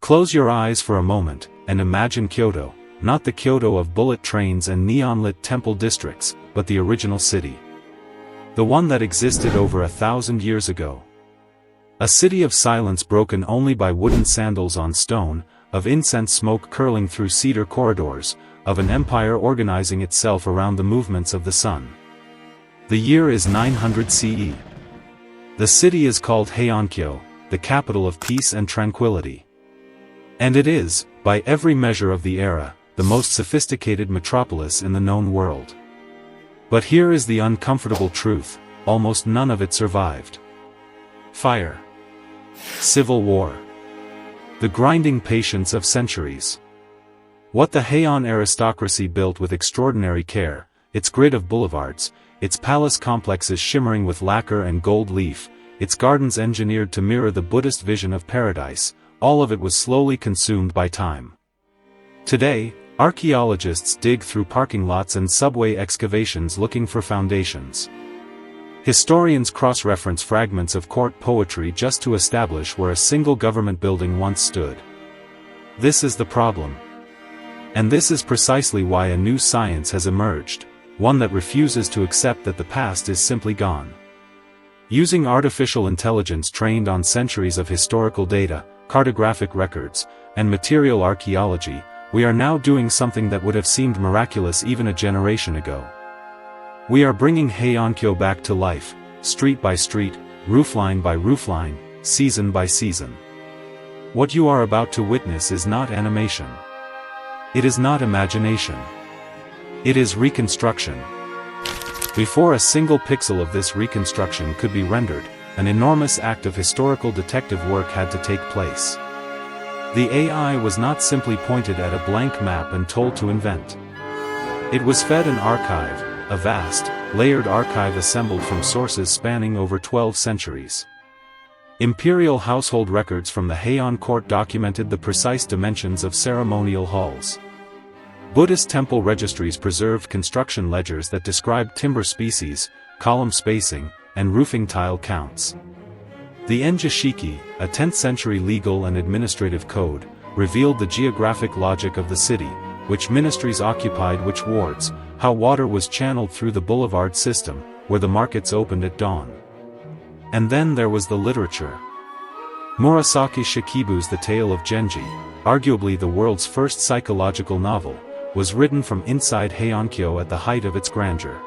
Close your eyes for a moment, and imagine Kyoto, not the Kyoto of bullet trains and neon-lit temple districts, but the original city. The one that existed over 1,000 years ago. A city of silence broken only by wooden sandals on stone, of incense smoke curling through cedar corridors, of an empire organizing itself around the movements of the sun. The year is 900 CE. The city is called Heian-kyō, the capital of peace and tranquility. And it is, by every measure of the era, the most sophisticated metropolis in the known world. But here is the uncomfortable truth, almost none of it survived. Fire. Civil war. The grinding patience of centuries. What the Heian aristocracy built with extraordinary care, its grid of boulevards, its palace complexes shimmering with lacquer and gold leaf, its gardens engineered to mirror the Buddhist vision of paradise, all of it was slowly consumed by time. Today, archaeologists dig through parking lots and subway excavations looking for foundations. Historians cross-reference fragments of court poetry just to establish where a single government building once stood. This is the problem. And this is precisely why a new science has emerged, one that refuses to accept that the past is simply gone. Using artificial intelligence trained on centuries of historical data, cartographic records, and material archaeology, we are now doing something that would have seemed miraculous even a generation ago. We are bringing Heian-kyō back to life, street by street, roofline by roofline, season by season. What you are about to witness is not animation. It is not imagination. It is reconstruction. Before a single pixel of this reconstruction could be rendered, an enormous act of historical detective work had to take place. The AI was not simply pointed at a blank map and told to invent. It was fed an archive, a vast, layered archive assembled from sources spanning over 12 centuries. Imperial household records from the Heian court documented the precise dimensions of ceremonial halls. Buddhist temple registries preserved construction ledgers that described timber species, column spacing, and roofing tile counts. The Enjishiki, a 10th-century legal and administrative code, revealed the geographic logic of the city, which ministries occupied which wards, how water was channeled through the boulevard system, where the markets opened at dawn. And then there was the literature. Murasaki Shikibu's The Tale of Genji, arguably the world's first psychological novel, was written from inside Heian-kyō at the height of its grandeur.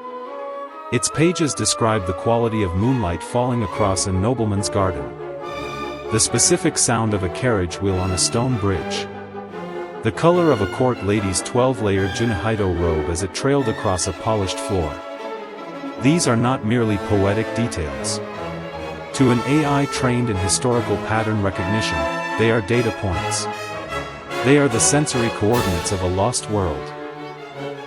Its pages describe the quality of moonlight falling across a nobleman's garden. The specific sound of a carriage wheel on a stone bridge. The color of a court lady's 12-layered Junihaido robe as it trailed across a polished floor. These are not merely poetic details. To an AI trained in historical pattern recognition, they are data points. They are the sensory coordinates of a lost world.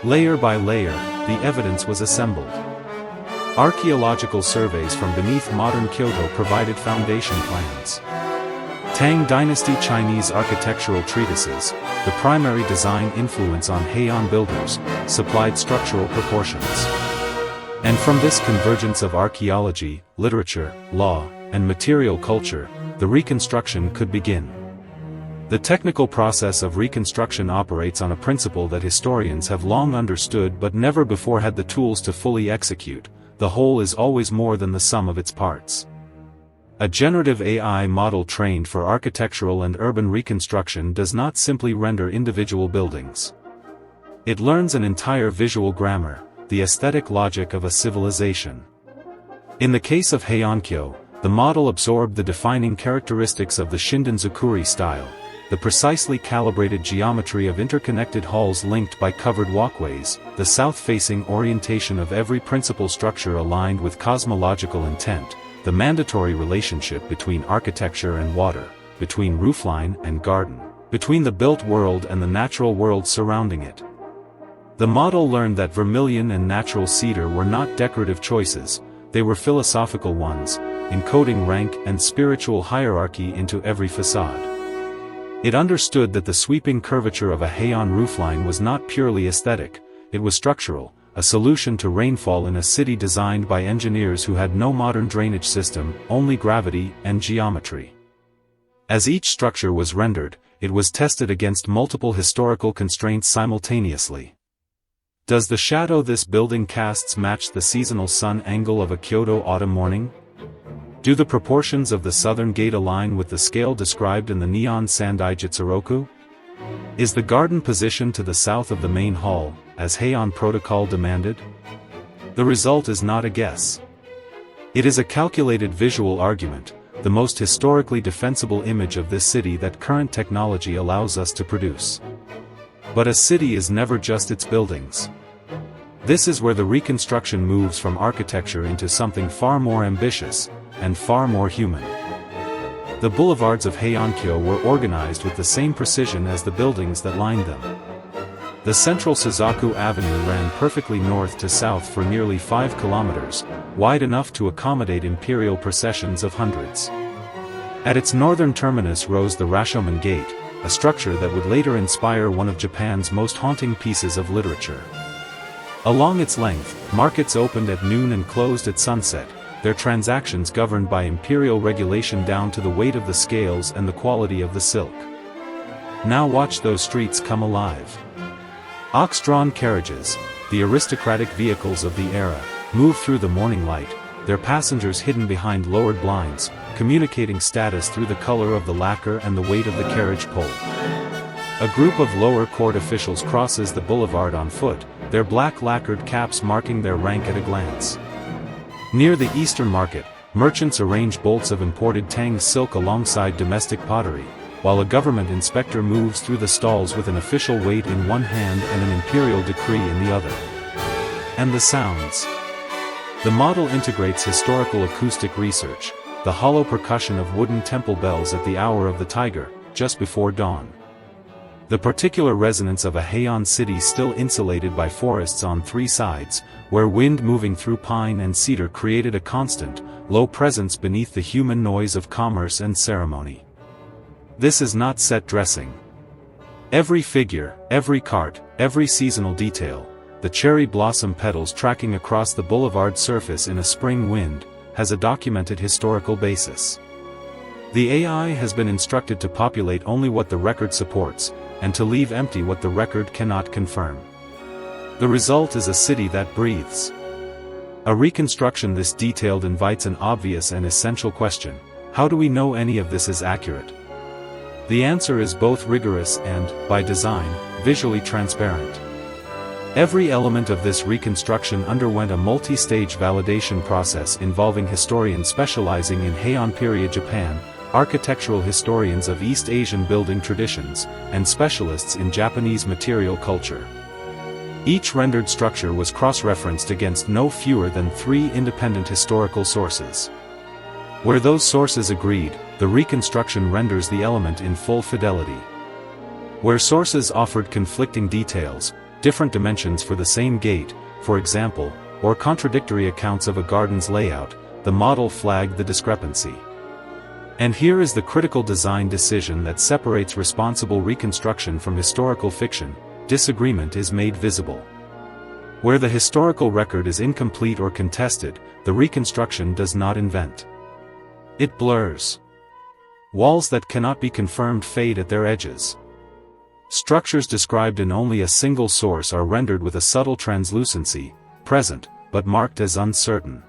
Layer by layer, the evidence was assembled. Archaeological surveys from beneath modern Kyoto provided foundation plans. Tang Dynasty Chinese architectural treatises, the primary design influence on Heian builders, supplied structural proportions. And from this convergence of archaeology, literature, law, and material culture, the reconstruction could begin. The technical process of reconstruction operates on a principle that historians have long understood but never before had the tools to fully execute: the whole is always more than the sum of its parts. A generative AI model trained for architectural and urban reconstruction does not simply render individual buildings. It learns an entire visual grammar, the aesthetic logic of a civilization. In the case of Heian-kyō, the model absorbed the defining characteristics of the Shindan-zukuri style, the precisely calibrated geometry of interconnected halls linked by covered walkways, the south-facing orientation of every principal structure aligned with cosmological intent, the mandatory relationship between architecture and water, between roofline and garden, between the built world and the natural world surrounding it. The model learned that vermilion and natural cedar were not decorative choices, they were philosophical ones, encoding rank and spiritual hierarchy into every facade. It understood that the sweeping curvature of a Heian roofline was not purely aesthetic, it was structural, a solution to rainfall in a city designed by engineers who had no modern drainage system, only gravity and geometry. As each structure was rendered, it was tested against multiple historical constraints simultaneously. Does the shadow this building casts match the seasonal sun angle of a Kyoto autumn morning? Do the proportions of the southern gate align with the scale described in the neon Sandai Jitsuroku? Is the garden positioned to the south of the main hall, as Heian protocol demanded? The result is not a guess. It is a calculated visual argument, the most historically defensible image of this city that current technology allows us to produce. But a city is never just its buildings. This is where the reconstruction moves from architecture into something far more ambitious, and far more human. The boulevards of Heian-kyō were organized with the same precision as the buildings that lined them. The central Suzaku Avenue ran perfectly north to south for nearly 5 kilometers, wide enough to accommodate imperial processions of hundreds. At its northern terminus rose the Rashomon Gate, a structure that would later inspire one of Japan's most haunting pieces of literature. Along its length, markets opened at noon and closed at sunset, their transactions governed by imperial regulation down to the weight of the scales and the quality of the silk. Now watch those streets come alive. Ox-drawn carriages, the aristocratic vehicles of the era, move through the morning light, their passengers hidden behind lowered blinds, communicating status through the color of the lacquer and the weight of the carriage pole. A group of lower court officials crosses the boulevard on foot, their black lacquered caps marking their rank at a glance. Near the Eastern Market, merchants arrange bolts of imported Tang silk alongside domestic pottery, while a government inspector moves through the stalls with an official weight in one hand and an imperial decree in the other. And the sounds. The model integrates historical acoustic research, the hollow percussion of wooden temple bells at the hour of the tiger, just before dawn. The particular resonance of a Heian city still insulated by forests on 3 sides, where wind moving through pine and cedar created a constant, low presence beneath the human noise of commerce and ceremony. This is not set dressing. Every figure, every cart, every seasonal detail, the cherry blossom petals tracking across the boulevard surface in a spring wind, has a documented historical basis. The AI has been instructed to populate only what the record supports, and to leave empty what the record cannot confirm. The result is a city that breathes. A reconstruction this detailed invites an obvious and essential question: how do we know any of this is accurate? The answer is both rigorous and, by design, visually transparent. Every element of this reconstruction underwent a multi-stage validation process involving historians specializing in Heian period Japan, architectural historians of East Asian building traditions, and specialists in Japanese material culture. Each rendered structure was cross-referenced against no fewer than 3 independent historical sources. Where those sources agreed, the reconstruction renders the element in full fidelity. Where sources offered conflicting details, different dimensions for the same gate, for example, or contradictory accounts of a garden's layout, the model flagged the discrepancy. And here is the critical design decision that separates responsible reconstruction from historical fiction: disagreement is made visible. Where the historical record is incomplete or contested, the reconstruction does not invent. It blurs. Walls that cannot be confirmed fade at their edges. Structures described in only a single source are rendered with a subtle translucency, present, but marked as uncertain.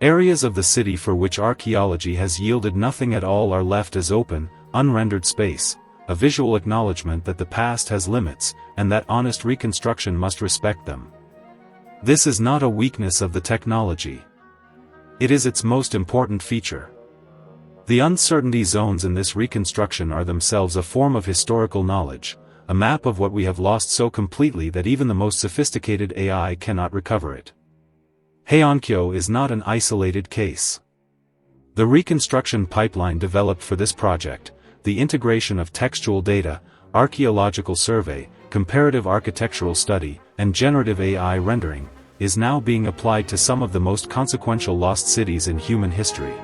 Areas of the city for which archaeology has yielded nothing at all are left as open, unrendered space, a visual acknowledgement that the past has limits, and that honest reconstruction must respect them. This is not a weakness of the technology. It is its most important feature. The uncertainty zones in this reconstruction are themselves a form of historical knowledge, a map of what we have lost so completely that even the most sophisticated AI cannot recover it. Heian-kyō is not an isolated case. The reconstruction pipeline developed for this project, the integration of textual data, archaeological survey, comparative architectural study, and generative AI rendering, is now being applied to some of the most consequential lost cities in human history.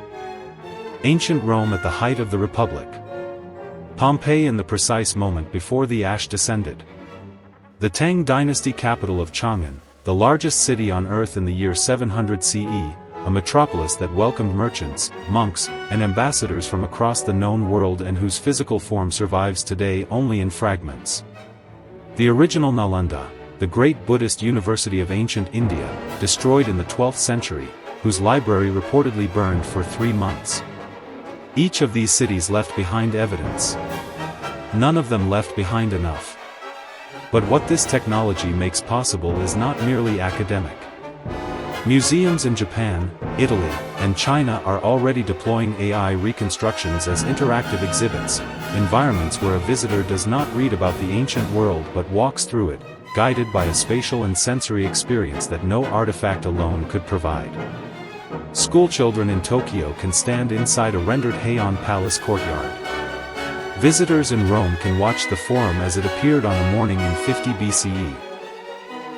Ancient Rome at the height of the Republic. Pompeii in the precise moment before the ash descended. The Tang dynasty capital of Chang'an, the largest city on earth in the year 700 CE, a metropolis that welcomed merchants, monks, and ambassadors from across the known world and whose physical form survives today only in fragments. The original Nalanda, the great Buddhist university of ancient India, destroyed in the 12th century, whose library reportedly burned for 3 months. Each of these cities left behind evidence. None of them left behind enough. But what this technology makes possible is not merely academic. Museums in Japan, Italy, and China are already deploying AI reconstructions as interactive exhibits, environments where a visitor does not read about the ancient world but walks through it, guided by a spatial and sensory experience that no artifact alone could provide. Schoolchildren in Tokyo can stand inside a rendered Heian Palace courtyard. Visitors in Rome can watch the Forum as it appeared on a morning in 50 BCE.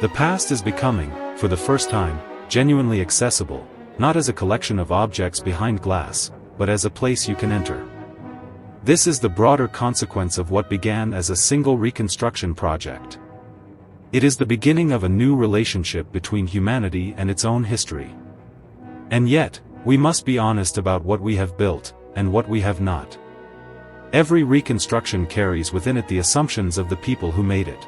The past is becoming, for the first time, genuinely accessible, not as a collection of objects behind glass, but as a place you can enter. This is the broader consequence of what began as a single reconstruction project. It is the beginning of a new relationship between humanity and its own history. And yet, we must be honest about what we have built, and what we have not. Every reconstruction carries within it the assumptions of the people who made it.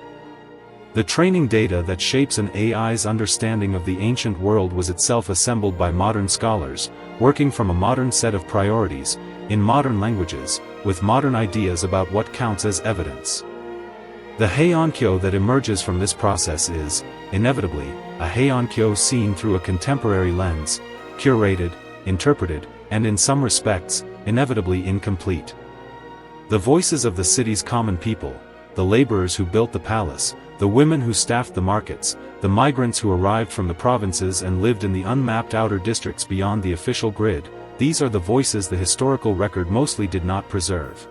The training data that shapes an AI's understanding of the ancient world was itself assembled by modern scholars, working from a modern set of priorities, in modern languages, with modern ideas about what counts as evidence. The Heian-kyō that emerges from this process is, inevitably, a Heian-kyō seen through a contemporary lens, curated, interpreted, and in some respects, inevitably incomplete. The voices of the city's common people, the laborers who built the palace, the women who staffed the markets, the migrants who arrived from the provinces and lived in the unmapped outer districts beyond the official grid, these are the voices the historical record mostly did not preserve.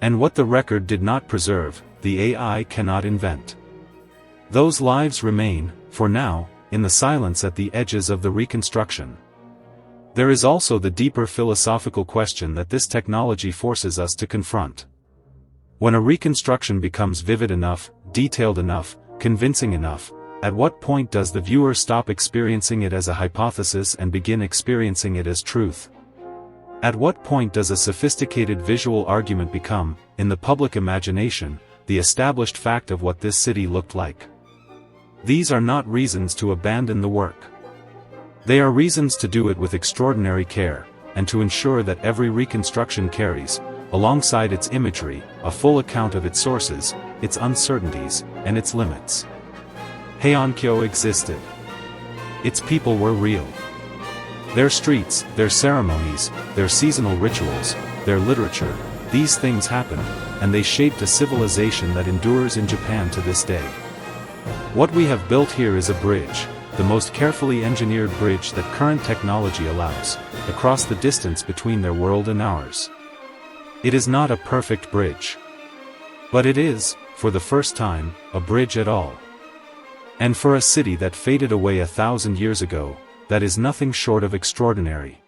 And what the record did not preserve, the AI cannot invent. Those lives remain, for now, in the silence at the edges of the reconstruction. There is also the deeper philosophical question that this technology forces us to confront. When a reconstruction becomes vivid enough, detailed enough, convincing enough, at what point does the viewer stop experiencing it as a hypothesis and begin experiencing it as truth? At what point does a sophisticated visual argument become, in the public imagination, the established fact of what this city looked like? These are not reasons to abandon the work. They are reasons to do it with extraordinary care, and to ensure that every reconstruction carries, alongside its imagery, a full account of its sources, its uncertainties, and its limits. Heian-kyō existed. Its people were real. Their streets, their ceremonies, their seasonal rituals, their literature, these things happened, and they shaped a civilization that endures in Japan to this day. What we have built here is a bridge, the most carefully engineered bridge that current technology allows, across the distance between their world and ours. It is not a perfect bridge. But it is, for the first time, a bridge at all. And for a city that faded away 1,000 years ago, that is nothing short of extraordinary.